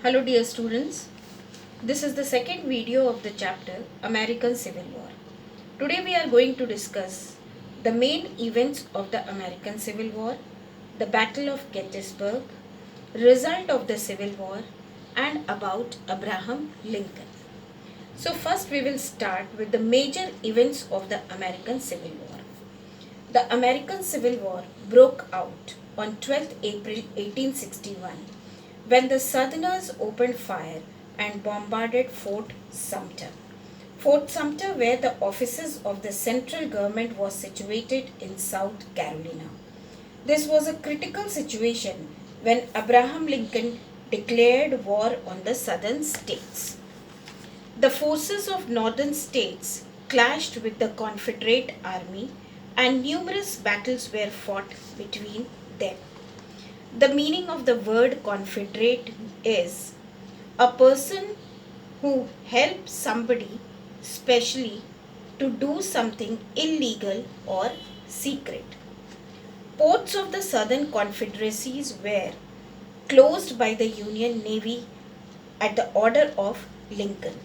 Hello dear students, this is the second video of the chapter American Civil War. Today we are going to discuss the main events of the American Civil War, the Battle of Gettysburg, result of the Civil War, and about Abraham Lincoln. So first we will start with the major events of the American Civil War. The American Civil War broke out on 12th April 1861 when the Southerners opened fire and bombarded Fort Sumter. Fort Sumter, where the offices of the central government was situated in South Carolina. This was a critical situation when Abraham Lincoln declared war on the southern states. The forces of northern states clashed with the Confederate Army and numerous battles were fought between them. The meaning of the word Confederate is a person who helps somebody specially to do something illegal or secret. Ports of the Southern Confederacies were closed by the Union Navy at the order of Lincoln.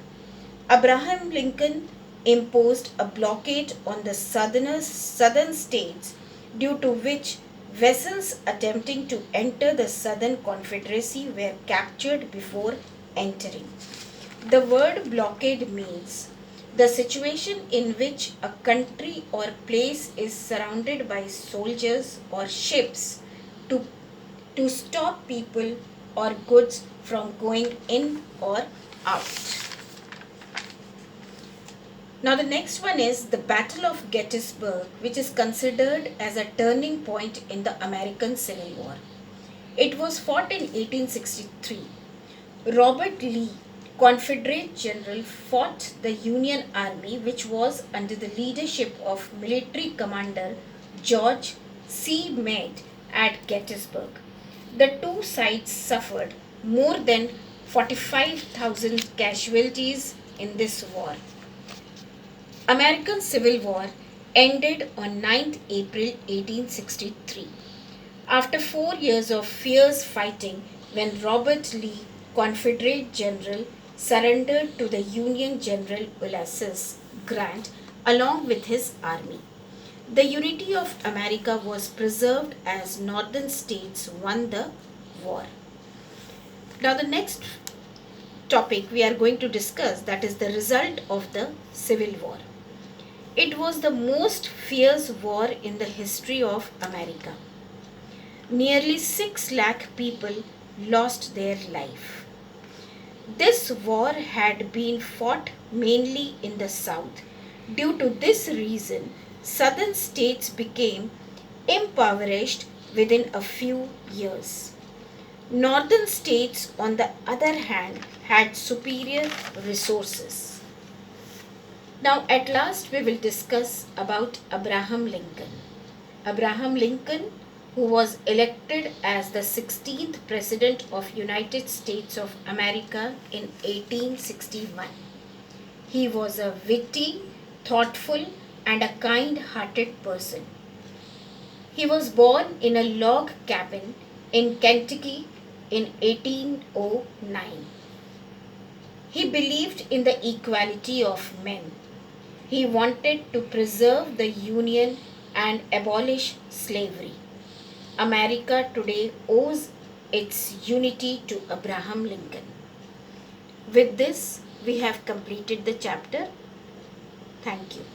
Abraham Lincoln imposed a blockade on the southern states, due to which vessels attempting to enter the Southern Confederacy were captured before entering. The word blockade means the situation in which a country or place is surrounded by soldiers or ships to, to stop people or goods from going in or out. Now the next one is the Battle of Gettysburg, which is considered as a turning point in the American Civil War. It was fought in 1863. Robert Lee, Confederate general, fought the Union Army, which was under the leadership of military commander George C. Meade at Gettysburg. The two sides suffered more than 45,000 casualties in this war. American Civil War ended on 9th April 1863. After 4 years of fierce fighting, when Robert Lee, Confederate general, surrendered to the Union General Ulysses Grant along with his army. The unity of America was preserved as northern states won the war. Now the next topic we are going to discuss, that is the result of the Civil War. It was the most fierce war in the history of America. Nearly 6 lakh people lost their life. This war had been fought mainly in the South. Due to this reason, southern states became impoverished within a few years. Northern states, on the other hand, had superior resources. Now at last we will discuss about Abraham Lincoln. Abraham Lincoln, who was elected as the 16th President of United States of America in 1861. He was a witty, thoughtful and a kind-hearted person. He was born in a log cabin in Kentucky in 1809. He believed in the equality of men. He wanted to preserve the Union and abolish slavery. America today owes its unity to Abraham Lincoln. With this, we have completed the chapter. Thank you.